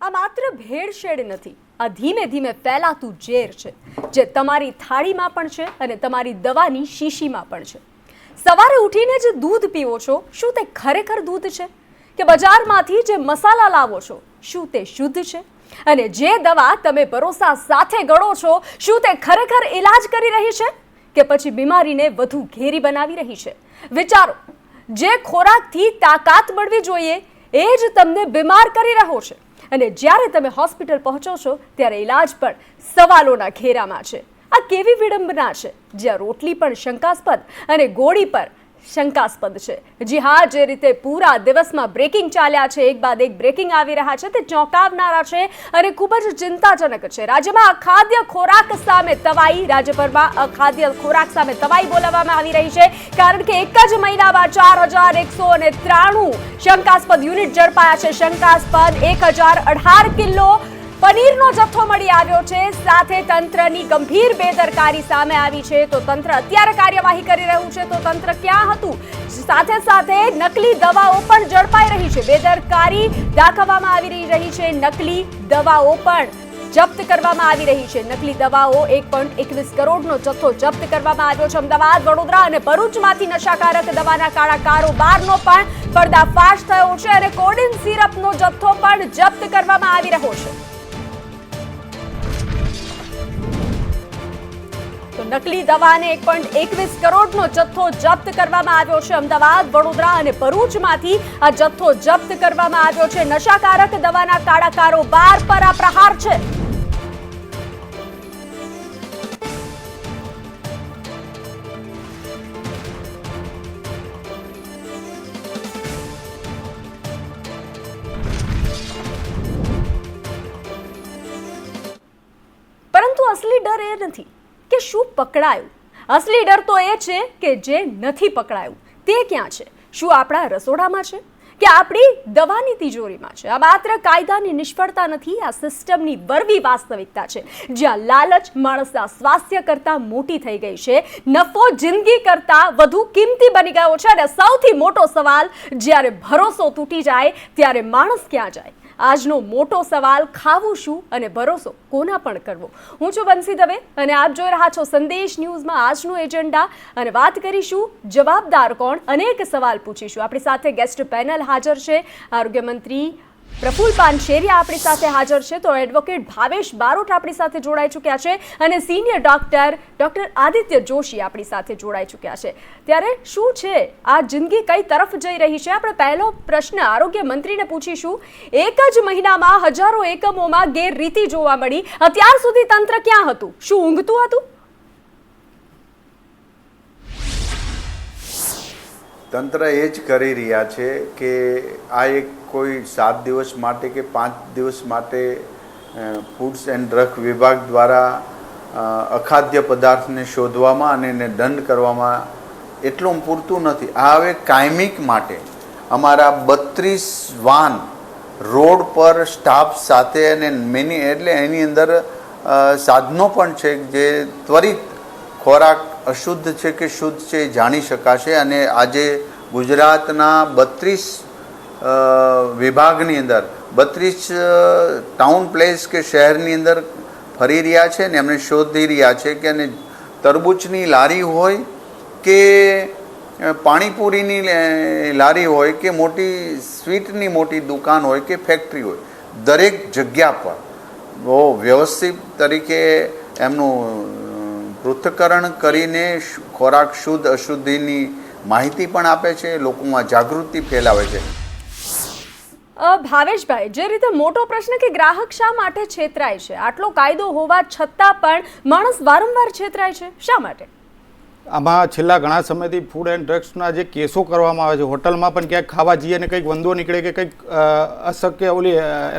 આ માત્ર ભેળસેળ નથી, આ ધીમે ધીમે ફેલાતું ઝેર છે, જે તમારી થાળીમાં પણ છે અને તમારી દવાની શીશીમાં પણ છે. સવારે ઉઠીને જે દૂધ પીવો છો, શું તે ખરેખર દૂધ છે? કે બજારમાંથી જે મસાલા લાવો છો, શું તે શુદ્ધ છે? અને જે દવા તમે ભરોસા સાથે ગળો છો, શું તે ખરેખર ઇલાજ કરી રહી છે કે પછી બીમારીને વધુ ઘેરી બનાવી રહી છે? વિચારો, જે ખોરાકથી તાકાત મળવી જોઈએ એ જ તમને બીમાર કરી રહ્યો છે, અને જ્યારે તમે હોસ્પિટલ પહોંચો છો ત્યારે ઇલાજ પણ સવાલોના ઘેરામાં છે. આ કેવી વિડંબના છે, જ્યાં રોટલી પણ શંકાસ્પદ અને ગોળી પર શંકાસ્પદ છે. જી હા, જે રીતે પૂરા દિવસમાં બ્રેકિંગ ચાલ્યા છે, એક બાદ એક બ્રેકિંગ આવી રહ્યા છે, તે ચોંકાવનારા છે અને ખૂબ જ ચિંતાજનક છે. રાજ્યમાં અખાદ્ય ખોરાક સામે તવાઈ, રાજ્યભરમાં અખાદ્ય ખોરાક સામે તવાઈ બોલાવવામાં આવી રહી છે, કારણ કે એક જ મહિનામાં 4193 શંકાસ્પદ યુનિટ ઝડપાયા છે. શંકાસ્પદ 1018 કિલો પનીરનો જથ્થો મળી આવ્યો છે. સાથે તંત્રની ગંભીર બેદરકારી સામે આવી છે. તો તંત્ર અત્યારે કાર્યવાહી કરી રહ્યું છે, તો તંત્ર ક્યાં હતું? સાથે સાથે નકલી દવાઓ પણ ઝડપાઈ રહી છે. બેદરકારી દાખવવામાં આવી રહી છે. નકલી દવાઓ પણ જપ્ત કરવામાં આવી રહી છે. નકલી દવાઓ 1.21 કરોડનો જથ્થો જપ્ત કરવામાં આવ્યો છે. અમદાવાદ, વડોદરા અને ભરૂચમાંથી નશાકારક દવાના કાળા કારોબારનો પણ પર્દાફાશ થયો છે અને કોડિન સિરપનો જથ્થો પણ જપ્ત કરવામાં આવી રહ્યો છે. તો નકલી દવાને 1.21 કરોડનો જથ્થો જપ્ત કરવામાં આવ્યો છે. અમદાવાદ, વડોદરા અને ભરૂચમાંથી આ જથ્થો જપ્ત કરવામાં આવ્યો છે. નશાકારક દવાના કાળા કારોબાર પર આ પ્રહાર છે. પરંતુ અસલી ડર એ નથી કે શું પકડાયું. અસલી ડર તો એ છે કે જે નથી પકડાયું તે ક્યાં છે? શું આપણા રસોડામાં છે કે આપણી દવાની તિજોરીમાં છે? આ માત્ર કાયદાની નિષ્ફળતા નથી, આ સિસ્ટમની વરવી વાસ્તવિકતા છે, જ્યાં લાલચ માણસના સ્વાસ્થ્ય કરતા મોટી થઈ ગઈ છે, નફો જિંદગી કરતા વધુ કિંમતી બની ગયો છે. અને સૌથી મોટો સવાલ, જ્યારે ભરોસો તૂટી જાય ત્યારે માણસ ક્યાં જાય? આજનો મોટો સવાલ, ખાવું શું અને ભરોસો કોના પણ કરવો? હું છું બંસી દવે અને આપ જોઈ રહ્યા છો સંદેશ ન્યૂઝમાં આજનું એજન્ડા, અને વાત કરીશું જવાબદાર કોણ. અનેક સવાલ પૂછીશું. આપણી સાથે ગેસ્ટ પેનલ હાજર છે. આરોગ્ય મંત્રી પ્રફુલ પાનશેરિયા આપણી સાથે હાજર છે, તો એડવોકેટ ભાવેશ બારોટ આપણી સાથે જોડાઈ ચૂક્યા છે, અને સિનિયર ડોક્ટર આદિત્ય જોશી આપણી સાથે જોડાઈ ચૂક્યા છે. ત્યારે શું છે આ જિંદગી, કઈ તરફ જઈ રહી છે? આપણે પહેલો પ્રશ્ન આરોગ્ય મંત્રીને પૂછીશું. એક જ મહિનામાં હજારો એકમોમાં ગેરરીતિ જોવા મળી. અત્યાર સુધી તંત્ર ક્યાં હતું? શું ઊંઘતું હતું? તંત્ર એ જ કરી રહ્યા છે કે આ એક કોઈ 7 દિવસ માટે કે 5 દિવસ માટે ફૂડ્સ એન્ડ ડ્રગ વિભાગ દ્વારા અખાદ્ય પદાર્થને શોધવામાં અને એને દંડ કરવામાં એટલું પૂરતું નથી. આ હવે કાયમિક માટે અમારા 32 વાન રોડ પર સ્ટાફ સાથે અને એટલે એની અંદર સાધનો પણ છે જે ત્વરિત ખોરાક અશુદ્ધ છે કે શુદ્ધ છે એ જાણી શકાશે. અને આજે ગુજરાતના 32 વિભાગની અંદર 32 ટાઉન પ્લેસ કે શહેરની અંદર ફરી રહ્યા છે ને એમને શોધી રહ્યા છે કે અને તરબૂચની લારી હોય કે પાણીપુરીની લારી હોય કે મોટી સ્વીટની મોટી દુકાન હોય કે ફેક્ટરી હોય, દરેક જગ્યા પર બહુ વ્યવસ્થિત તરીકે એમનું પૃથ્થકરણ કરીને ખોરાક શુદ્ધ અશુદ્ધિની માહિતી પણ આપે છે, લોકોમાં જાગૃતિ ફેલાવે છે. ભાવેશભાઈ, જે રીતે મોટો પ્રશ્ન કે ગ્રાહક શા માટે છેતરાય છે? આટલો કાયદો હોવા છતાં પણ માણસ વારંવાર છેતરાય છે, શા માટે? આમાં છેલ્લા ઘણા સમયથી ફૂડ એન્ડ ડ્રગ્સના જે કેસો કરવામાં આવે છે, હોટલમાં પણ ક્યાંક ખાવા જઈએ અને કંઈક વંદો નીકળે કે કંઈક અશક્ય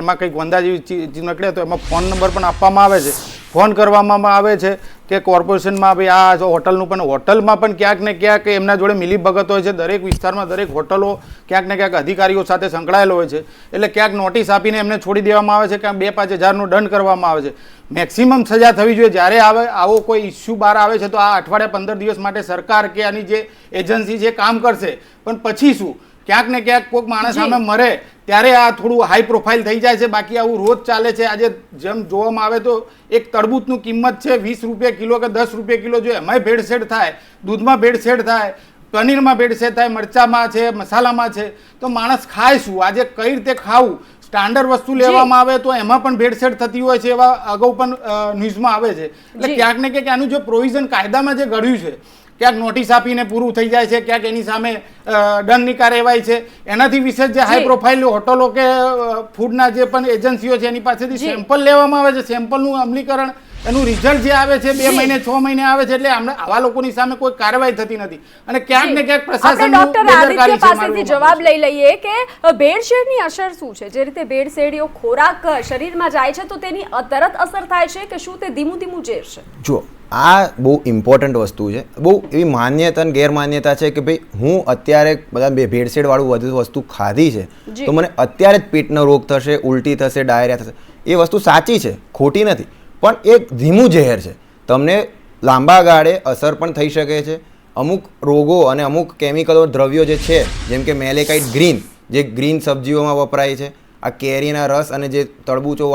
એમાં કંઈક વંદા જેવી ચીજ નીકળે તો એમાં ફોન નંબર પણ આપવામાં આવે છે, ફોન કરવામાં આવે છે કે કોર્પોરેશનમાં ભાઈ આ હોટલનું, પણ હોટલમાં પણ ક્યાંક ને ક્યાંક એમના જોડે મિલીભગત હોય છે. દરેક વિસ્તારમાં દરેક હોટલો ક્યાંક ને ક્યાંક અધિકારીઓ સાથે સંકળાયેલો હોય છે, એટલે ક્યાંક નોટિસ આપીને એમને છોડી દેવામાં આવે છે, ક્યાંક 2-5 હજારનો દંડ કરવામાં આવે છે. મેક્સિમમ સજા થવી જોઈએ. જ્યારે આવો કોઈ ઇસ્યુ બહાર આવે છે તો આ અઠવાડિયા 15 દિવસ માટે સરકાર કે આની જે એજન્સી છે કામ કરશે, પણ પછી શું ક્યાંક ને ક્યાંક કોઈક માણસ સામે મરે ત્યારે આ થોડું હાઈ પ્રોફાઇલ થઈ જાય છે. બાકી આવું રોજ ચાલે છે. આજે જેમ જોવામાં આવે તો એક તરબૂચનું કિંમત છે 20 રૂપિયા કિલો કે 10 રૂપિયા કિલો. જો એમાંય ભેળસેળ થાય, દૂધમાં ભેળસેળ થાય, પનીરમાં ભેળસેળ થાય, મરચામાં છે, મસાલામાં છે, તો માણસ ખાય શું? આજે કઈ રીતે ખાવું? સ્ટાન્ડર્ડ વસ્તુ લેવામાં આવે તો એમાં પણ ભેળસેળ થતી હોય છે, એવા અગાઉ પણ ન્યૂઝમાં આવે છે. એટલે ક્યાંક ને ક્યાંક આનું જે પ્રોવિઝન કાયદામાં જે ઘડ્યું છે, ક્યાંક નોટિસ આપીને પૂરું થઈ જાય છે, ક્યાંક એની સામે દંડની કાર્યવાહી છે. એનાથી વિશેષ જે હાઈ પ્રોફાઇલ હોટલો કે ફૂડના જે પણ એજન્સીઓ છે એની પાસેથી સેમ્પલ લેવામાં આવે છે. સેમ્પલનું અમલીકરણ, એનું રિઝલ્ટ જે આવે છે 2 મહિને 6 મહિને આવે છે. એટલે આવા લોકોની સામે કોઈ કાર્યવાહી થતી નથી. અને ક્યાંક ને ક્યાંક પ્રશાસન ડોક્ટર આદિત્ય પાસેથી જવાબ લઈ લઈએ કે ભેળસેળની અસર શું છે? જે રીતે ભેળસેળીઓ ખોરાક શરીરમાં જાય છે તો તેની તરત અસર થાય છે કે શું તે ધીમું ધીમું ઝેર છે? જુઓ, આ બહુ ઇમ્પોર્ટન્ટ વસ્તુ છે. બહુ એવી માન્યતા અને ગેરમાન્યતા છે કે ભાઈ હું અત્યારે બધા ભેળસેળવાળું વધુ વસ્તુ ખાધી છે તો મને અત્યારે જ પેટનો રોગ થશે, ઉલટી થશે, ડાયરિયા થશે. એ વસ્તુ સાચી છે, ખોટી નથી, પણ એક ધીમું ઝેર છે. તમને લાંબા ગાળે અસર પણ થઈ શકે છે. અમુક રોગો અને અમુક કેમિકલો દ્રવ્યો જે છે, જેમ કે મેલેકાઇટ ગ્રીન, જે ગ્રીન સબ્જીઓમાં વપરાય છે, આ કેરીના રસ અને જે તરબૂચો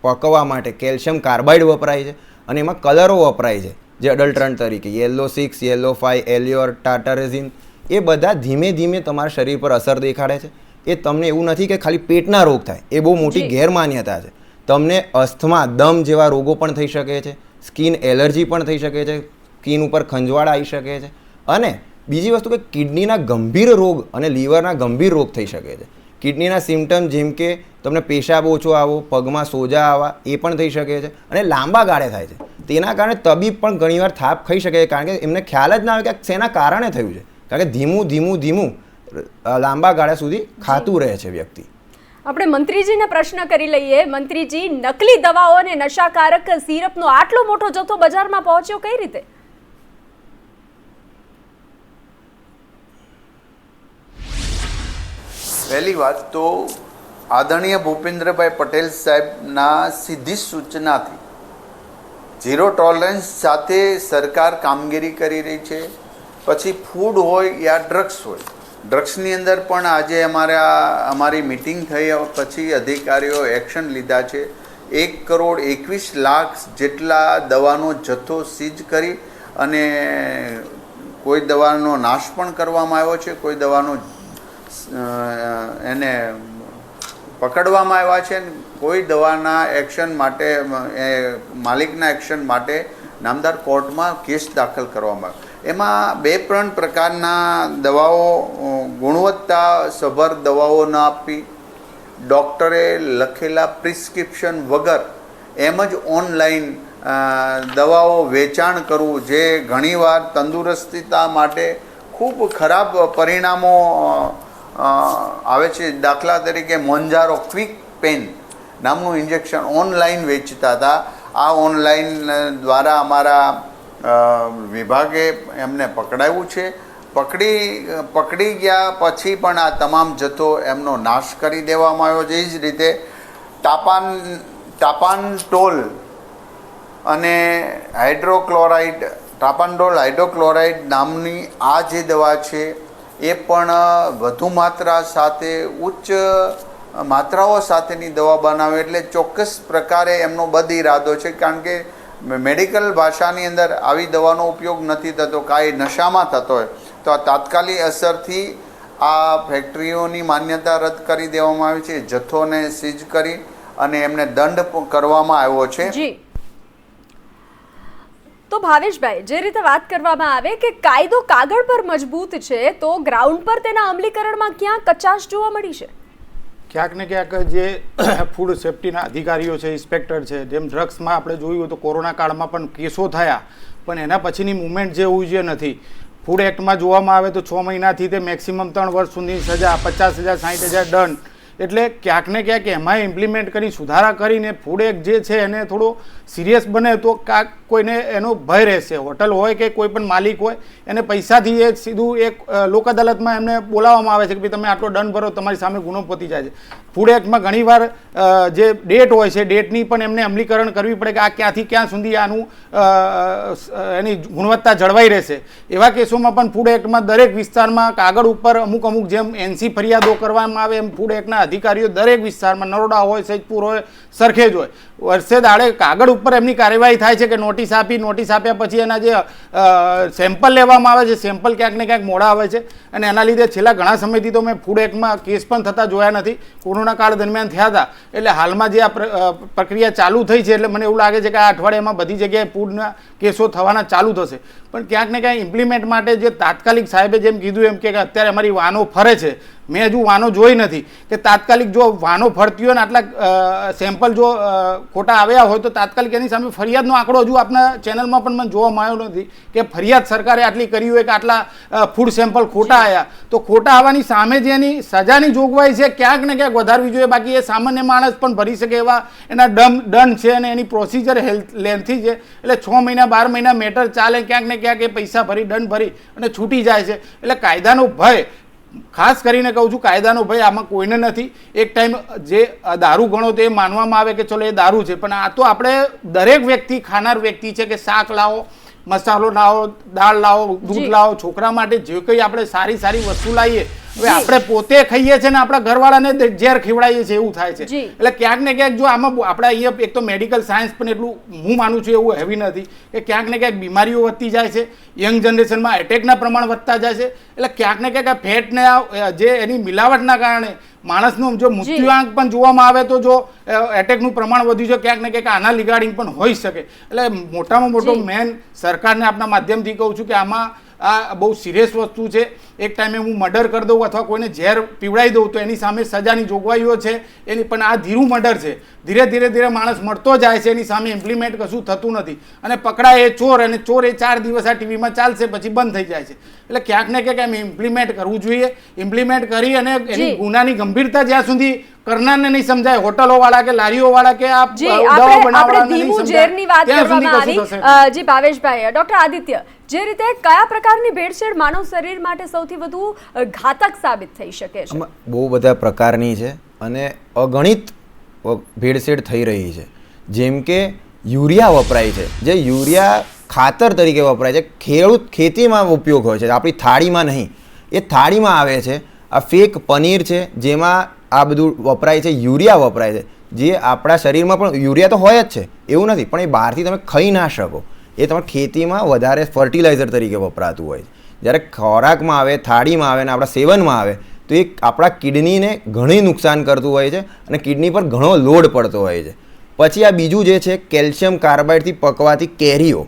પકવવા માટે કેલ્શિયમ કાર્બાઇડ વપરાય છે, અને એમાં કલરો વપરાય છે જે અડલ્ટ્રન્ટ તરીકે યલો 6, યલો 5, એલ્યોર, ટાટારેઝિન. એ બધા ધીમે ધીમે તમારા શરીર પર અસર દેખાડે છે. એ તમને એવું નથી કે ખાલી પેટના રોગ થાય, એ બહુ મોટી ગેરમાન્યતા છે. તમને અસ્થમા, દમ જેવા રોગો પણ થઈ શકે છે, સ્કિન એલર્જી પણ થઈ શકે છે, સ્કિન ઉપર ખંજવાળ આવી શકે છે, અને બીજી વસ્તુ કે કિડનીના ગંભીર રોગ અને લીવરના ગંભીર રોગ થઈ શકે છે. કિડનીના સિમ્ટમ જેમ કે તમને પેશાબ ઓછો આવો, પગમાં સોજા આવવા, એ પણ થઈ શકે છે, અને લાંબા ગાળે થાય છે. તેના કારણે તબીબ પણ ઘણીવાર થાપ ખાઈ શકે છે, કારણ કે એમને ખ્યાલ જ ના આવે કે શેના કારણે થયું છે, કારણ કે ધીમું લાંબા ગાળા સુધી ખાતું રહે છે વ્યક્તિ. આપણે મંત્રીજીને પ્રશ્ન કરી લઈએ. મંત્રીજી, નકલી દવાઓ અને નશાકારક સિરપનો આટલો મોટો જથ્થો બજારમાં પહોંચ્યો કઈ રીતે? પહેલી વાત તો આદરણીય ભૂપેન્દ્રભાઈ પટેલ સાહેબના સીધી સૂચનાથી ઝીરો ટોલરન્સ સાથે સરકાર કામગીરી કરી રહી છે. પછી ફૂડ હોય યા ડ્રગ્સ હોય, ડ્રગ્સની અંદર પણ આજે અમારી મિટિંગ થઈ પછી અધિકારીઓ એક્શન લીધા છે. 1,21,00,000 જેટલા દવાનો જથ્થો સીઝ કરી અને કોઈ દવાનો નાશ પણ કરવામાં આવ્યો છે, કોઈ દવાનો એને પકડવામાં આવ્યા છે. કોઈ દવાના એક્શન માટે માલિકના એક્શન માટે નામદાર કોર્ટમાં કેસ દાખલ કરવામાં આવ્યો. એમાં 2 પ્રકારના દવાઓ, ગુણવત્તા સભર દવાઓ ન આપવી, ડૉક્ટરે લખેલા પ્રિસ્ક્રિપ્શન વગર એમ જ ઓનલાઈન દવાઓ વેચાણ કરવું, જે ઘણીવાર તંદુરસ્તીતા માટે ખૂબ ખરાબ પરિણામો આવે છે. દાખલા તરીકે મોન્જારો ક્વિક પેન નામનું ઇન્જેક્શન ઓનલાઈન વેચતા હતા. આ ઓનલાઈન દ્વારા અમારા વિભાગે એમને પકડાયું છે. પકડી ગયા પછી પણ આ તમામ જથ્થો એમનો નાશ કરી દેવામાં આવ્યો છે. એ જ રીતે ટાપાન્ટોલ અને હાઇડ્રોક્લોરાઇડ નામની આ જે દવા છે એ પણ વધુ માત્રા સાથે, ઉચ્ચ માત્રાઓ સાથેની દવા બનાવે, એટલે ચોક્કસ પ્રકારે એમનો બદ ઇરાદો છે. કારણ કે મેડિકલ ભાષાની અંદર આવી દવાનો ઉપયોગ નથી થતો, કાંઈ નશામાં થતો હોય તો આ તાત્કાલિક અસરથી આ ફેક્ટરીઓની માન્યતા રદ કરી દેવામાં આવી છે. જથ્થોને સીઝ કરી અને એમને દંડ કરવામાં આવ્યો છે. તો ભાવેશભાઈ, જે રીતે વાત કરવામાં આવે કે કાયદો કાગળ પર મજબૂત છે તો ગ્રાઉન્ડ પર તેના અમલીકરણમાં ક્યાં કચાશ જોવા મળી છે? ક્યાંક ને ક્યાંક જે ફૂડ સેફ્ટીના અધિકારીઓ છે, ઇન્સ્પેક્ટર છે, જેમ ડ્રગ્સમાં આપણે જોયું તો કોરોના કાળમાં પણ કેસો થયા, પણ એના પછીની મુવમેન્ટ જે હોવી જોઈએ નથી. ફૂડ એક્ટમાં જોવામાં આવે તો 6 મહિનાથી તે મેક્સિમમ 3 વર્ષ સુધીની સજા, 50,000, 60,000 દંડ, એટલે ક્યાંક ને ક્યાંક એમાં ઇમ્પ્લિમેન્ટ કરી સુધારા કરીને ફૂડ એક્ટ જે છે એને થોડો સિરિયસ બને તો કાંક કોઈને એનો ભય રહેશે. હોટલ હોય કે કોઈ પણ માલિક હોય એને પૈસાથી એ સીધું એક લોક અદાલતમાં એમને બોલાવવામાં આવે છે કે ભાઈ તમે આટલો દંડ ભરો, તમારી સામે ગુનો પતી જાય છે. ફૂડ એક્ટમાં ઘણીવાર જે ડેટ હોય છે ડેટની પણ એમને અમલીકરણ કરવી પડે કે આ ક્યાંથી ક્યાં સુધી આનું એની ગુણવત્તા જળવાઈ રહેશે. એવા કેસોમાં પણ ફૂડ એક્ટમાં દરેક વિસ્તારમાં કાગળ ઉપર અમુક જેમ NC ફરિયાદો કરવામાં આવે એમ ફૂડ એક્ટના અધિકારીઓ દરેક વિસ્તારમાં નરોડા હોય, સૈદપુર હોય, સરખેજ હોય, વર્ષે દાડે કાગળ ઉપર એમની કાર્યવાહી થાય છે કે નોટિસ આપ્યા પછી એના જે સેમ્પલ લેવામાં આવે છે, સેમ્પલ ક્યાંક ને ક્યાંક મોડા આવે છે અને એના લીધે છેલ્લા ઘણા સમયથી તો મેં ફૂડ એક્ટમાં કેસ પણ થતા જોયા નથી. કોરોના કાળ દરમિયાન થયા હતા એટલે હાલમાં જે આ પ્રક્રિયા ચાલુ થઈ છે એટલે મને એવું લાગે છે કે આ અઠવાડિયામાં બધી જગ્યાએ ફૂડના કેસો થવાના ચાલુ થશે. પણ ક્યાંક ને ક્યાંક ઇમ્પ્લિમેન્ટ માટે જે તાત્કાલિક સાહેબે જેમ કીધું એમ કે અત્યારે અમારી વાનો ફરે છે, મેં હજુ વાનો જોઈ નથી કે તાત્કાલિક જો વાનો ફરતી હોય ને આટલા સેમ્પલ જો ખોટા આવ્યા હોય તો તાત્કાલિક એની સામે ફરિયાદનો આંકડો હજુ આપણા ચેનલમાં પણ મને જોવા મળ્યો નથી કે ફરિયાદ સરકારે આટલી કરી હોય કે આટલા ફૂડ સેમ્પલ ખોટા આવ્યા. તો ખોટા આવવાની સામે જે એની સજાની જોગવાઈ છે ક્યાંક ને ક્યાંક વધારવી જોઈએ. બાકી એ સામાન્ય માણસ પણ ભરી શકે એવા એના દંડ છે અને એની પ્રોસિજર લેન્થી છે એટલે 6 મહિના 12 મહિના મેટર ચાલે, ક્યાંક ને ક્યાંક એ પૈસા ભરી દંડ ભરી અને છૂટી જાય છે. એટલે કાયદાનો ભય, ખાસ કરીને કહું છું કાયદાનો ભય આમાં કોઈને નથી. એક ટાઈમ જે દારૂ ગણો તો એ માનવામાં આવે કે ચલો એ દારૂ છે, પણ આ તો આપણે દરેક વ્યક્તિ ખાનાર વ્યક્તિ છે કે શાક લાવો, મસાલો લાવો, દાળ લાવો, દૂધ લાવો, છોકરા માટે જે કંઈ આપણે સારી વસ્તુ લાવીએ હવે આપણે પોતે ખાઈએ છીએ ને આપણા ઘરવાળાને ઝેર ખીવડાવીએ છીએ એવું થાય છે. એટલે ક્યાંક ને ક્યાંક જો આમાં આપણે અહીંયા એક તો મેડિકલ સાયન્સ પણ એટલું હું માનું છું એવું હેવી નથી કે ક્યાંક ને ક્યાંક બીમારીઓ વધતી જાય છે, યંગ જનરેશનમાં એટેકના પ્રમાણ વધતા જાય છે. એટલે ક્યાંક ને ક્યાંક આ ફેટને જે એની મિલાવટના કારણે માણસનું જો મૃત્યુઆંક પણ જોવામાં આવે તો જો એટેકનું પ્રમાણ વધ્યું છે ક્યાંક ને ક્યાંક આના રિગાર્ડિંગ પણ હોઈ શકે. એટલે મોટામાં મોટો મેન સરકારને આપના માધ્યમથી કહું છું કે આમાં આ બહુ સિરિયસ વસ્તુ છે. એક ટાઈમે હું મર્ડર કરી દઉં અથવા કોઈને ઝેર પીવડાવી દઉં તો એની સામે સજાની જોગવાઈઓ છે એની, પણ આ ધીરું મર્ડર છે. ધીરે માણસ મળતો જાય છે, એની સામે ઇમ્પ્લિમેન્ટ કશું થતું નથી અને પકડાય એ ચોર અને ચોર એ 4 દિવસ આ ટીવીમાં ચાલશે પછી બંધ થઈ જાય છે. એટલે ક્યાંક ને ક્યાંક એમ ઇમ્પ્લિમેન્ટ કરવું જોઈએ. ઇમ્પ્લિમેન્ટ કરી અને એની ગુનાની ગંભીરતા જ્યાં સુધી કરનારને નહીં સમજાય, હોટલો વાળા કે લારીઓ વાળા કે આ દવા બનાવવાના નહીં સમજાય ત્યાં સુધી કશું થશે. જી ભાવેશભાઈ, ડોક્ટર આદિત્ય, જે રીતે કયા પ્રકારની ભેળસેળ માનવ શરીર માટે સૌથી વધુ ઘાતક સાબિત થઈ શકે છે? બહુ બધા પ્રકારની છે અને અગણિત ભેળસેળ થઈ રહી છે. જેમ કે યુરિયા વપરાય છે, જે યુરિયા ખાતર તરીકે વપરાય છે, ખેતીમાં ઉપયોગ હોય છે, આપણી થાળીમાં નહીં. એ થાળીમાં આવે છે. આ ફેક પનીર છે જેમાં આ બધું વપરાય છે, યુરિયા વપરાય છે, જે આપણા શરીરમાં પણ યુરિયા તો હોય જ છે એવું નથી, પણ એ બહારથી તમે ખાઈ ના શકો. એ તમારે ખેતીમાં વધારે ફર્ટિલાઇઝર તરીકે વપરાતું હોય છે. જ્યારે ખોરાકમાં આવે, થાળીમાં આવે અને આપણા સેવનમાં આવે તો એ આપણા કિડનીને ઘણી નુકસાન કરતું હોય છે અને કિડની પર ઘણો લોડ પડતો હોય છે. પછી આ બીજું જે છે કેલ્શિયમ કાર્બાઇડથી પકવાતી કેરીઓ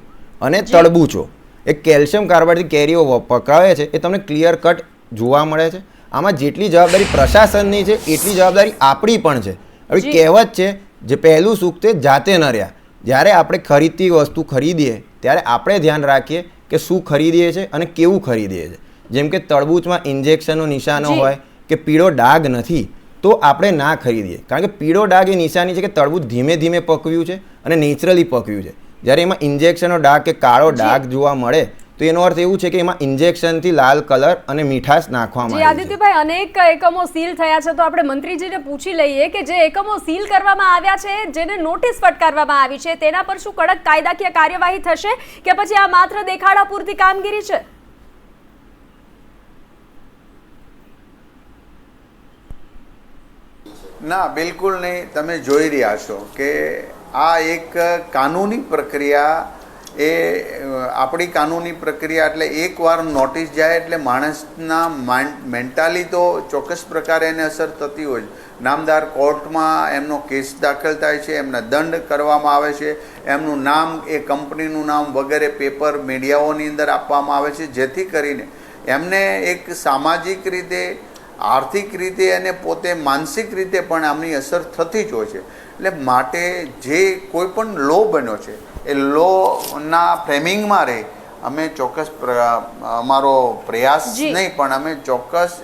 અને તરબૂચો. એ કેલ્શિયમ કાર્બાઇડથી કેરીઓ પકાવે છે એ તમને ક્લિયર કટ જોવા મળે છે. આમાં જેટલી જવાબદારી પ્રશાસનની છે એટલી જવાબદારી આપણી પણ છે. હવે કહેવત છે જે પહેલું સુખ તે જાતે ન રહ્યા. જ્યારે આપણે ખરીદતી વસ્તુ ખરીદીએ ત્યારે આપણે ધ્યાન રાખીએ કે શું ખરીદીએ છીએ અને કેવું ખરીદીએ છીએ. જેમ કે તરબૂચમાં ઇન્જેક્શનનો નિશાનો હોય કે પીળો ડાઘ નથી તો આપણે ના ખરીદીએ, કારણ કે પીળો ડાઘ એ નિશાની છે કે તરબૂચ ધીમે પકવ્યું છે અને નેચરલી પકવ્યું છે. જ્યારે એમાં ઇન્જેક્શનનો ડાઘ કે કાળો ડાઘ જોવા મળે તો એનો અર્થ એવું છે કે એમાં ઇન્જેક્શનથી લાલ કલર અને મીઠાશ નાખવામાં આવે છે. આદિત્યભાઈ, અનેક એકમો સીલ થયા છે તો આપણે મંત્રીજીને પૂછી લઈએ કે જે એકમો સીલ કરવામાં આવ્યા છે, જેને નોટિસ ફટકારવામાં આવી છે, તેના પર શું કડક કાયદાકીય કાર્યવાહી થશે કે પછી આ માત્ર દેખાડા પૂરતી કામગીરી છે? ના, બિલકુલ નહીં. તમે જોઈ રહ્યા છો કે આ એક કાનૂની પ્રક્રિયા, એ આપણી કાનૂની પ્રક્રિયા એટલે એકવાર નોટિસ જાય એટલે માણસના મેન્ટાલી તો ચોક્કસ પ્રકારે એને અસર થતી હોય. નામદાર કોર્ટમાં એમનો કેસ દાખલ થાય છે, એમને દંડ કરવામાં આવે છે, એમનું નામ, એ કંપનીનું નામ વગેરે પેપર મીડિયાઓની અંદર આપવામાં આવે છે, જેથી કરીને એમને એક સામાજિક રીતે, આર્થિક રીતે અને પોતે માનસિક રીતે પણ આમની અસર થતી જ હોય છે. એટલે માટે જે કોઈ પણ લો બન્યો છે એ લોના ફ્રેમિંગમાં રહે અમે ચોક્કસ અમારો પ્રયાસ નહીં પણ અમે ચોક્કસ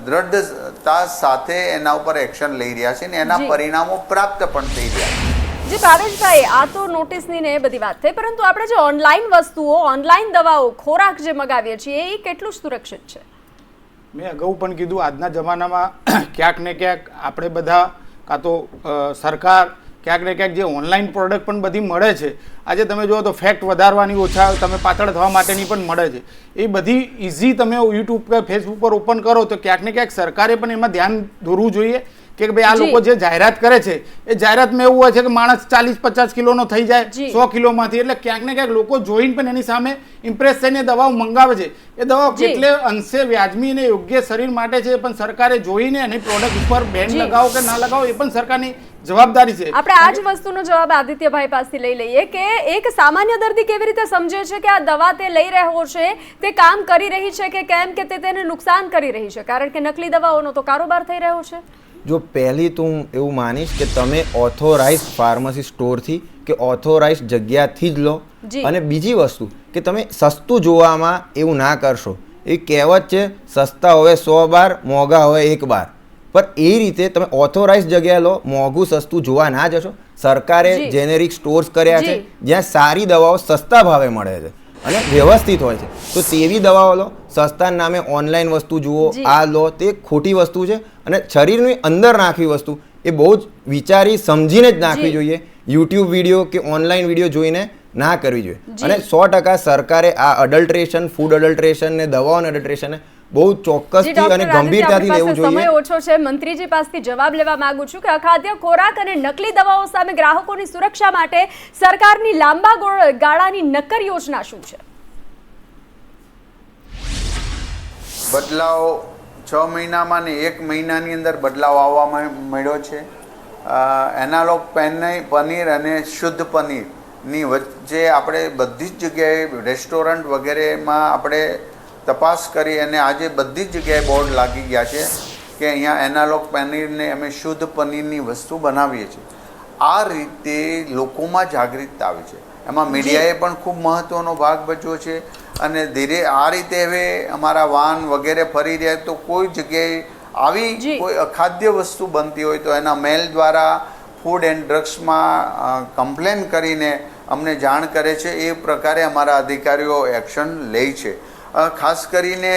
દ્રઢ સત્તા સાથે એના ઉપર એક્શન લઈ રહ્યા છે ને એના જી. પરિણામો પ્રાપ્ત પણ થઈ રહ્યા છે. જી ભાવેશભાઈ, આ તો નોટિસની ને એ બધી વાત થઈ, પરંતુ આપણે જે ઓનલાઈન વસ્તુઓ, ઓનલાઈન દવાઓ, ખોરાક જે મગાવીએ છીએ એ કેટલું સુરક્ષિત છે? મેં અગાઉ પણ કીધું, આજના જમાનામાં ક્યાંક ને ક્યાંક આપણે બધા કાં તો સરકાર ક્યાંક ને ક્યાંક જે ઓનલાઈન પ્રોડક્ટ પણ બધી મળે છે, આજે તમે જુઓ તો ફેક્ટ વધારવાની, ઓછા તમે પાતળ થવા માટેની પણ મળે છે. એ બધી ઇઝી તમે યુટ્યુબ પર, ફેસબુક પર ઓપન કરો તો ક્યાંક ને ક્યાંક સરકારે પણ એમાં ધ્યાન દોરવું જોઈએ કે ભાઈ આ લોકો જે જાહેરાત કરે છે એ જાહેરાતમાં એવું હોય છે કે માણસ 40-50 કિલોનો થઈ જાય 100 કિલોમાંથી, એટલે ક્યાંક ને ક્યાંક લોકો જોઈને પણ એની સામે ઇમ્પ્રેસ થઈને દવાઓ મંગાવે છે. એ દવાઓ કેટલે અંશે વ્યાજબી અને યોગ્ય શરીર માટે છે, પણ સરકારે જોઈને એની પ્રોડક્ટ ઉપર બેન લગાવો કે ના લગાવો એ પણ સરકારની જવાબદારી છે. આપણે આ જ વસ્તુનો જવાબ આદિત્યભાઈ પાસેથી લઈ લઈએ કે એક સામાન્ય દર્દી કેવી રીતે સમજે છે કે આ દવા તે લઈ રહ્યો છે તે કામ કરી રહી છે કે કેમ, કે તે તેને નુકસાન કરી રહી છે, કારણ કે નકલી દવાઓનો તો કારોબાર થઈ રહ્યો છે. જો પહેલી તો હું એવું માનીશ કે તમે ઓથોરાઇઝ ફાર્મસી સ્ટોરથી કે ઓથોરાઇઝ જગ્યાથી જ લો. અને બીજી વસ્તુ કે તમે સસ્તું જોવામાં એવું ના કરશો. એ કહેવત છે, સસ્તા હોય 100 બાર, મોંઘા હોય 1 બાર. પણ એ રીતે તમે ઓથોરાઇઝ જગ્યાએ લો, મોંઘું સસ્તું જોવા ના જશો. સરકારે જેનેરિક સ્ટોર્સ કર્યા છે જ્યાં સારી દવાઓ સસ્તા ભાવે મળે છે અને વ્યવસ્થિત હોય છે, તો તેવી દવાઓ લો. સસ્તા નામે ઓનલાઈન વસ્તુ જુઓ, આ લો, તે ખોટી વસ્તુ છે. અને શરીરની અંદર નાખવી વસ્તુ એ બહુ જ વિચારી સમજીને જ નાખવી જોઈએ. યુટ્યુબ વિડીયો કે ઓનલાઈન વિડીયો જોઈને ના કરવી જોઈએ. અને 100% સરકારે આ અડલ્ટ્રેશન, ફૂડ અડલ્ટ્રેશન ને દવાઓના અડલ્ટ્રેશનને બહુ ચોક્કસથી અને ગંભીરતાથી લેવું જોઈએ. સમય ઓછો છે, મંત્રીજી પાસેથી જવાબ લેવા માંગુ છું કે અખાદ્ય ખોરાક અને નકલી દવાઓ સામે ગ્રાહકોની સુરક્ષા માટે સરકારની લાંબા ગાળાની નક્કર યોજના શું છે? બદલાવ 6 મહિનામાં ને 1 મહિનાની અંદર બદલાવ આવવા મળ્યો છે. એનાલોગ પનીર અને શુદ્ધ પનીરની વચ્ચે આપણે બધી જ જગ્યાએ રેસ્ટોરન્ટ વગેરેમાં આપણે તપાસ કરી અને આજે બધી જ જગ્યાએ બોર્ડ લાગી ગયા છે કે અહીંયા એનાલોગ પનીરને અમે શુદ્ધ પનીરની વસ્તુ બનાવીએ છીએ. આ રીતે લોકોમાં જાગૃતતા આવી છે. એમાં મીડિયાએ પણ ખૂબ મહત્ત્વનો ભાગ ભજવ્યો છે. અને ધીરે આ રીતે હવે અમારા વાહન વગેરે ફરી રહ્યા તો કોઈ જગ્યાએ આવી કોઈ અખાદ્ય વસ્તુ બનતી હોય તો એના મેલ દ્વારા ફૂડ એન્ડ ડ્રગ્સમાં કમ્પ્લેન કરીને અમને જાણ કરે છે. એ પ્રકારે અમારા અધિકારીઓ એક્શન લે છે. ખાસ કરીને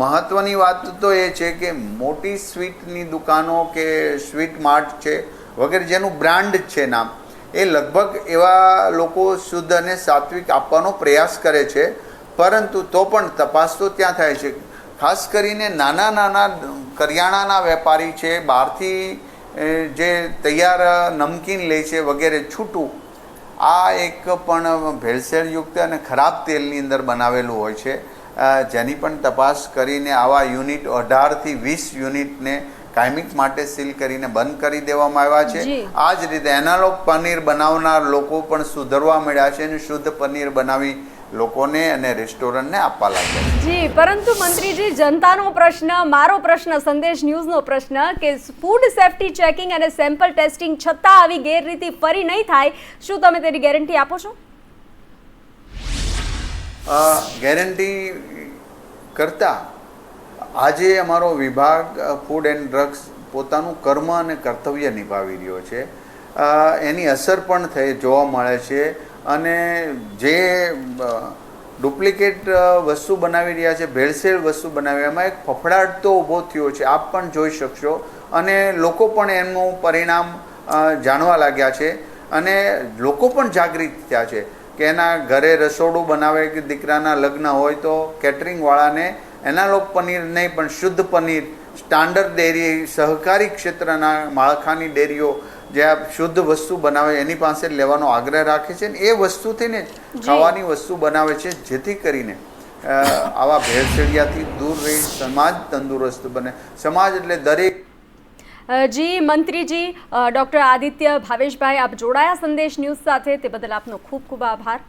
મહત્ત્વની વાત તો એ છે કે મોટી સ્વીટની દુકાનો કે સ્વીટ માર્ટ છે વગેરે જેનું બ્રાન્ડ છે નામ, એ લગભગ એવા લોકો શુદ્ધ અને સાત્વિક આપવાનો પ્રયાસ કરે છે, પરંતુ તો પણ તપાસ તો ત્યાં થાય છે. ખાસ કરીને નાના નાના કરિયાણાના વેપારી છે, બહારથી જે તૈયાર નમકીન લે છે વગેરે છૂટું, આ એક પણ ભેળસેળયુક્ત અને ખરાબ તેલની અંદર બનાવેલું હોય છે, જેની પણ તપાસ કરીને આવા યુનિટ 18 થી 20 યુનિટને કાયમિક માટે સીલ કરીને બંધ કરી દેવામાં આવ્યા છે. આ જ રીતે એનાલોગ પનીર બનાવનાર લોકો પણ સુધરવા મળ્યા છે અને શુદ્ધ પનીર બનાવી લોકોને અને રેસ્ટોરન્ટને આપવા લાગ્યા છે. જી, પરંતુ મંત્રીજી, જનતાનો પ્રશ્ન, મારો પ્રશ્ન, સંદેશ ન્યૂઝનો પ્રશ્ન કે ફૂડ સેફ્ટી ચેકિંગ અને સેમ્પલ ટેસ્ટિંગ છતાં આવી ગેરરીતિ ફરી નહીં થાય, શું તમે તેની ગેરંટી આપો છો? ગેરંટી કરતા આજે અમારો વિભાગ ફૂડ એન્ડ ડ્રગ્સ પોતાનું કર્મ અને કર્તવ્ય નિભાવી રહ્યો છે. એની અસર પણ જોવા મળે છે. અને જે ડુપ્લિકેટ વસ્તુ બનાવી રહ્યા છે, ભેળસેળ વસ્તુ બનાવી, એમાં એક ફફડાટ તો ઊભો થયો છે, આપ પણ જોઈ શકશો. અને લોકો પણ એનું પરિણામ જાણવા લાગ્યા છે અને લોકો પણ જાગૃત થયા છે કે એના ઘરે રસોડું બનાવે કે દીકરાના લગ્ન હોય તો કેટરિંગવાળાને એનાલોગ પનીર નહીં પણ શુદ્ધ પનીર, સ્ટાન્ડર્ડ ડેરી, સહકારી ક્ષેત્રના માળખાની ડેરીઓ જે આ શુદ્ધ વસ્તુ બનાવે એની પાસે લેવાનો આગ્રહ રાખે છે ને એ વસ્તુથી ને ખાવાની વસ્તુ બનાવે છે, જેથી કરીને આવા ભેળસેળિયાથી દૂર રહી સમાજ તંદુરસ્ત બને. સમાજ એટલે દરેક. જી મંત્રીજી, ડૉક્ટર આદિત્ય ભાવેશભાઈ, આપ જોડાયા સંદેશ ન્યૂઝ સાથે, તે બદલ આપનો ખૂબ ખૂબ આભાર.